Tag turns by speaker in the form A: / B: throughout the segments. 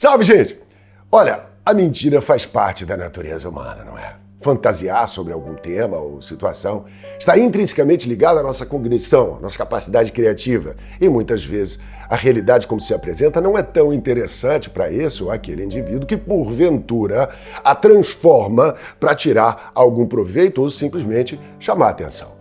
A: Salve, gente! Olha, a mentira faz parte da natureza humana, não é? Fantasiar sobre algum tema ou situação está intrinsecamente ligado à nossa cognição, à nossa capacidade criativa. E muitas vezes a realidade como se apresenta não é tão interessante para esse ou aquele indivíduo que, porventura, a transforma para tirar algum proveito ou simplesmente chamar a atenção.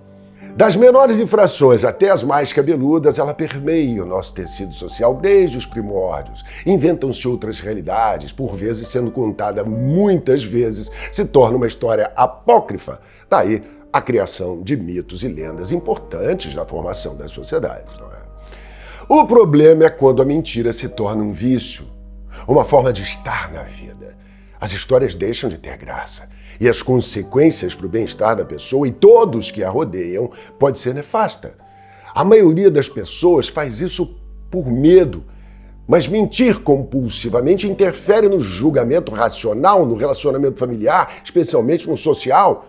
A: Das menores infrações até as mais cabeludas, ela permeia o nosso tecido social desde os primórdios. Inventam-se outras realidades, por vezes sendo contada muitas vezes, se torna uma história apócrifa. Daí a criação de mitos e lendas importantes na formação das sociedades, não é? O problema é quando a mentira se torna um vício, uma forma de estar na vida. As histórias deixam de ter graça. E as consequências para o bem-estar da pessoa e todos que a rodeiam pode ser nefasta. A maioria das pessoas faz isso por medo, mas mentir compulsivamente interfere no julgamento racional, no relacionamento familiar, especialmente no social.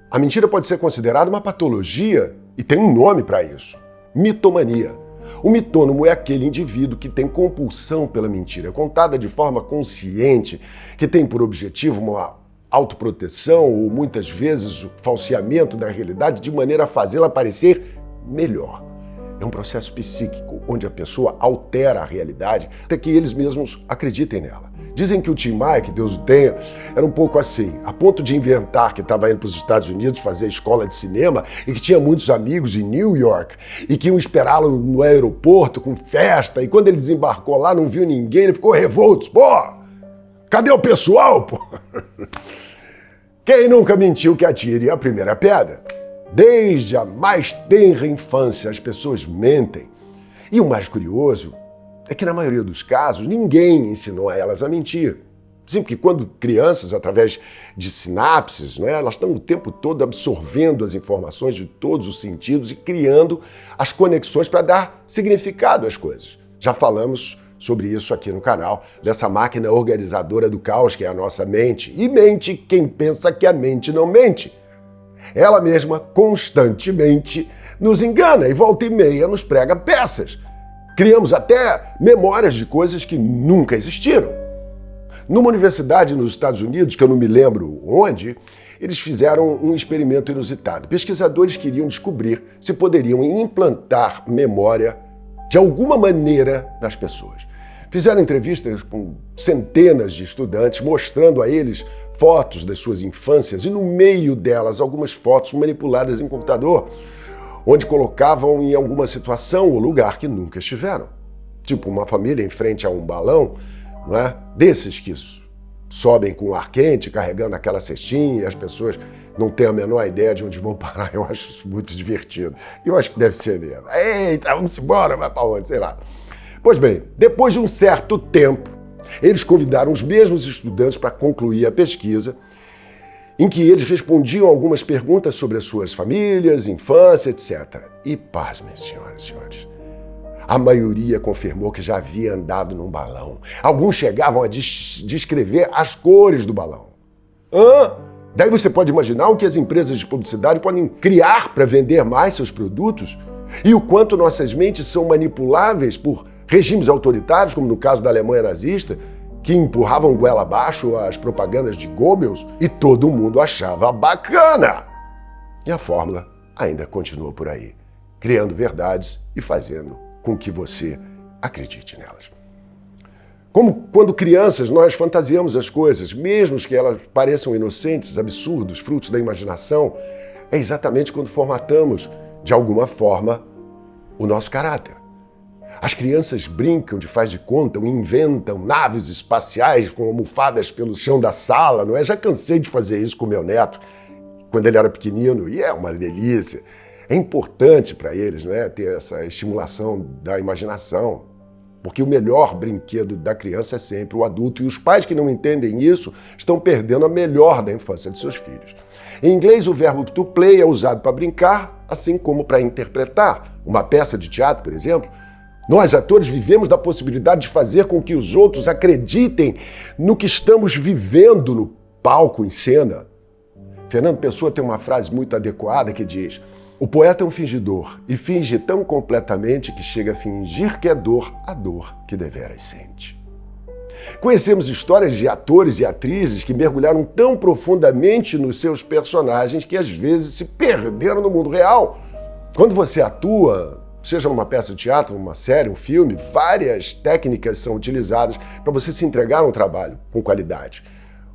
A: A mentira pode ser considerada uma patologia e tem um nome para isso: mitomania. O mitônomo é aquele indivíduo que tem compulsão pela mentira, contada de forma consciente, que tem por objetivo uma autoproteção ou muitas vezes o falseamento da realidade de maneira a fazê-la parecer melhor. É um processo psíquico onde a pessoa altera a realidade até que eles mesmos acreditem nela. Dizem que o Tim Maia, que Deus o tenha, era um pouco assim, a ponto de inventar que estava indo para os Estados Unidos fazer escola de cinema e que tinha muitos amigos em New York e que iam esperá-lo no aeroporto com festa, e quando ele desembarcou lá não viu ninguém, ele ficou revolto. Pô! Cadê o pessoal, pô? Quem nunca mentiu que atire a primeira pedra? Desde a mais tenra infância as pessoas mentem. E o mais curioso é que na maioria dos casos ninguém ensinou a elas a mentir. Sim, porque quando crianças, através de sinapses, não é, elas estão o tempo todo absorvendo as informações de todos os sentidos e criando as conexões para dar significado às coisas. Já falamos sobre isso aqui no canal, dessa máquina organizadora do caos que é a nossa mente. E mente quem pensa que a mente não mente. Ela mesma constantemente nos engana e volta e meia nos prega peças. Criamos até memórias de coisas que nunca existiram. Numa universidade nos Estados Unidos, que eu não me lembro onde, eles fizeram um experimento inusitado. Pesquisadores queriam descobrir se poderiam implantar memória de alguma maneira nas pessoas. Fizeram entrevistas com centenas de estudantes, mostrando a eles fotos das suas infâncias e, no meio delas, algumas fotos manipuladas em computador, onde colocavam em alguma situação ou lugar que nunca estiveram. Tipo uma família em frente a um balão, não é? Desses que sobem com ar quente, carregando aquela cestinha, e as pessoas não têm a menor ideia de onde vão parar. Eu acho isso muito divertido. Eu acho que deve ser mesmo. Eita, vamos embora, vai para onde? Sei lá. Pois bem, depois de um certo tempo, eles convidaram os mesmos estudantes para concluir a pesquisa, em que eles respondiam algumas perguntas sobre as suas famílias, infância, etc. E pasmem, senhoras e senhores, a maioria confirmou que já havia andado num balão. Alguns chegavam a descrever as cores do balão. Daí você pode imaginar o que as empresas de publicidade podem criar para vender mais seus produtos e o quanto nossas mentes são manipuláveis por regimes autoritários, como no caso da Alemanha nazista, que empurravam goela abaixo as propagandas de Goebbels e todo mundo achava bacana. E a fórmula ainda continua por aí, criando verdades e fazendo com que você acredite nelas. Como quando crianças nós fantasiamos as coisas, mesmo que elas pareçam inocentes, absurdos, frutos da imaginação, é exatamente quando formatamos, de alguma forma, o nosso caráter. As crianças brincam de faz de conta, ou inventam naves espaciais com almofadas pelo chão da sala, não é? Já cansei de fazer isso com meu neto, quando ele era pequenino, e é uma delícia. É importante para eles, não é, ter essa estimulação da imaginação, porque o melhor brinquedo da criança é sempre o adulto, e os pais que não entendem isso estão perdendo a melhor da infância de seus filhos. Em inglês, o verbo to play é usado para brincar, assim como para interpretar. Uma peça de teatro, por exemplo, nós, atores, vivemos da possibilidade de fazer com que os outros acreditem no que estamos vivendo no palco, em cena. Fernando Pessoa tem uma frase muito adequada que diz: o poeta é um fingidor e finge tão completamente que chega a fingir que é dor a dor que deveras sente. Conhecemos histórias de atores e atrizes que mergulharam tão profundamente nos seus personagens que às vezes se perderam no mundo real. Quando você atua, seja numa peça de teatro, numa série, um filme, várias técnicas são utilizadas para você se entregar a um trabalho com qualidade.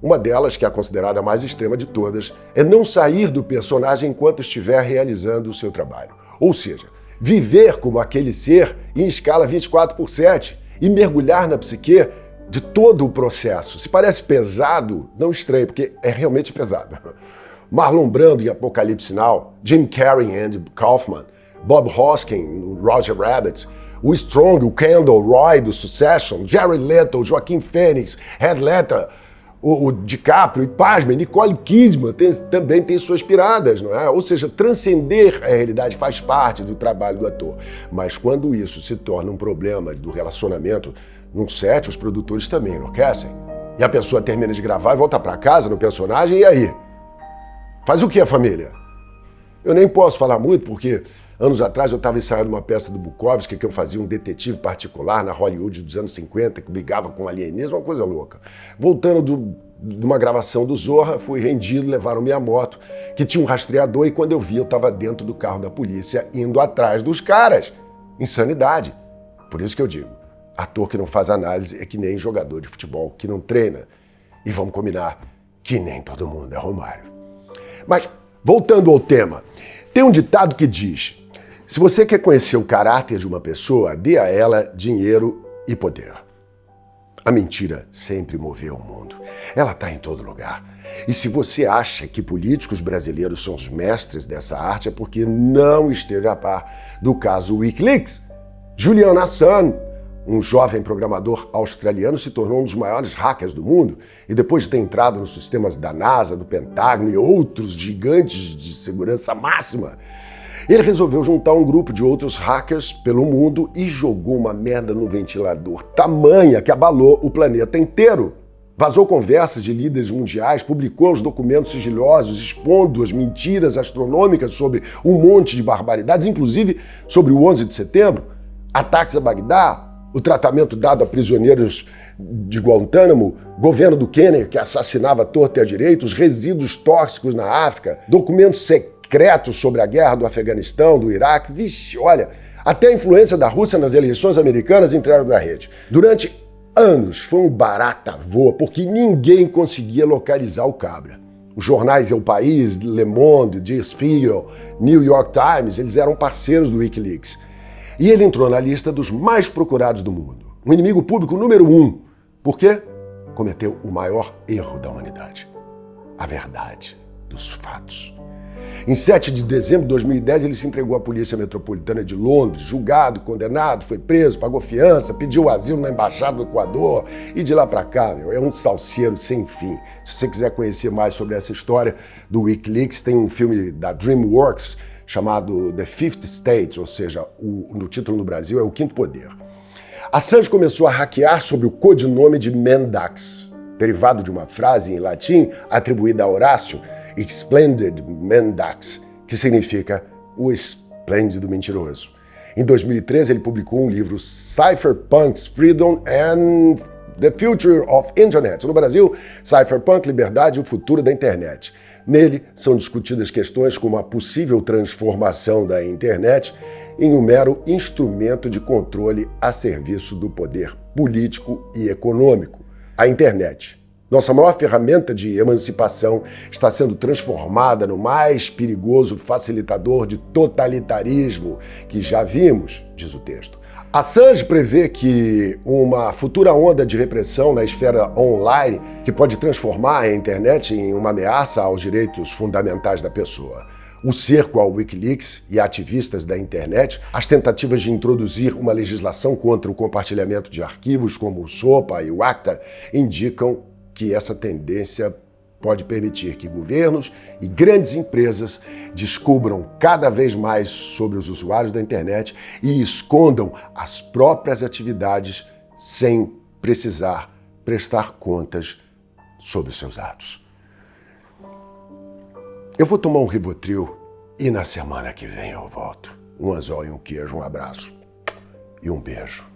A: Uma delas, que é considerada a mais extrema de todas, é não sair do personagem enquanto estiver realizando o seu trabalho. Ou seja, viver como aquele ser em escala 24/7 e mergulhar na psique de todo o processo. Se parece pesado, não estranhe, porque é realmente pesado. Marlon Brando em Apocalipse Now, Jim Carrey em Andy Kaufman, Bob Hoskin no Roger Rabbit, o Strong, o Kendall, Roy do Succession, Jared Leto, Joaquin Phoenix, Heath Ledger, o DiCaprio e, pasmem, Nicole Kidman também tem suas piradas, não é? Ou seja, transcender a realidade faz parte do trabalho do ator. Mas quando isso se torna um problema do relacionamento num set, os produtores também enlouquecem. E a pessoa termina de gravar e volta para casa no personagem, e aí? Faz o que a família? Eu nem posso falar muito porque anos atrás eu estava ensaiando uma peça do Bukowski que eu fazia um detetive particular na Hollywood dos anos 50 que brigava com alienígenas, uma coisa louca. Voltando de uma gravação do Zorra, fui rendido, levaram minha moto, que tinha um rastreador, e quando eu vi, eu estava dentro do carro da polícia indo atrás dos caras. Insanidade. Por isso que eu digo, ator que não faz análise é que nem jogador de futebol que não treina. E vamos combinar que nem todo mundo é Romário. Mas, voltando ao tema, tem um ditado que diz: se você quer conhecer o caráter de uma pessoa, dê a ela dinheiro e poder. A mentira sempre moveu o mundo. Ela está em todo lugar. E se você acha que políticos brasileiros são os mestres dessa arte, é porque não esteve a par do caso Wikileaks. Julian Assange, um jovem programador australiano, se tornou um dos maiores hackers do mundo e depois de ter entrado nos sistemas da NASA, do Pentágono e outros gigantes de segurança máxima, ele resolveu juntar um grupo de outros hackers pelo mundo e jogou uma merda no ventilador tamanha que abalou o planeta inteiro. Vazou conversas de líderes mundiais, publicou os documentos sigilosos expondo as mentiras astronômicas sobre um monte de barbaridades, inclusive sobre o 11 de setembro, ataques a Bagdá, o tratamento dado a prisioneiros de Guantánamo, governo do Quênia que assassinava à torta e à direita, os resíduos tóxicos na África, documentos secretos sobre a guerra do Afeganistão, do Iraque. Vixe, olha, até a influência da Rússia nas eleições americanas entraram na rede. Durante anos foi um barata voa porque ninguém conseguia localizar o cabra. Os jornais El País, Le Monde, Der Spiegel, New York Times, eles eram parceiros do Wikileaks. E ele entrou na lista dos mais procurados do mundo. O inimigo público número 1. Por quê? Cometeu o maior erro da humanidade. A verdade dos fatos. Em 7 de dezembro de 2010, ele se entregou à Polícia Metropolitana de Londres, julgado, condenado, foi preso, pagou fiança, pediu asilo na Embaixada do Equador e de lá pra cá, é um salseiro sem fim. Se você quiser conhecer mais sobre essa história do Wikileaks, tem um filme da DreamWorks chamado The Fifth Estate, ou seja, no título no Brasil é O Quinto Poder. Assange começou a hackear sob o codinome de Mendax, derivado de uma frase em latim atribuída a Horácio, Splendid Mendax, que significa o esplêndido mentiroso. Em 2013, ele publicou um livro, Cypherpunks, Freedom and the Future of Internet. No Brasil, Cypherpunk, Liberdade e o Futuro da Internet. Nele, são discutidas questões como a possível transformação da internet em um mero instrumento de controle a serviço do poder político e econômico. A internet, nossa maior ferramenta de emancipação, está sendo transformada no mais perigoso facilitador de totalitarismo que já vimos, diz o texto. Assange prevê que uma futura onda de repressão na esfera online que pode transformar a internet em uma ameaça aos direitos fundamentais da pessoa. O cerco ao Wikileaks e ativistas da internet, as tentativas de introduzir uma legislação contra o compartilhamento de arquivos como o SOPA e o ACTA indicam que essa tendência pode permitir que governos e grandes empresas descubram cada vez mais sobre os usuários da internet e escondam as próprias atividades sem precisar prestar contas sobre os seus atos. Eu vou tomar um Rivotril e na semana que vem eu volto. Um anzol e um queijo, um abraço e um beijo.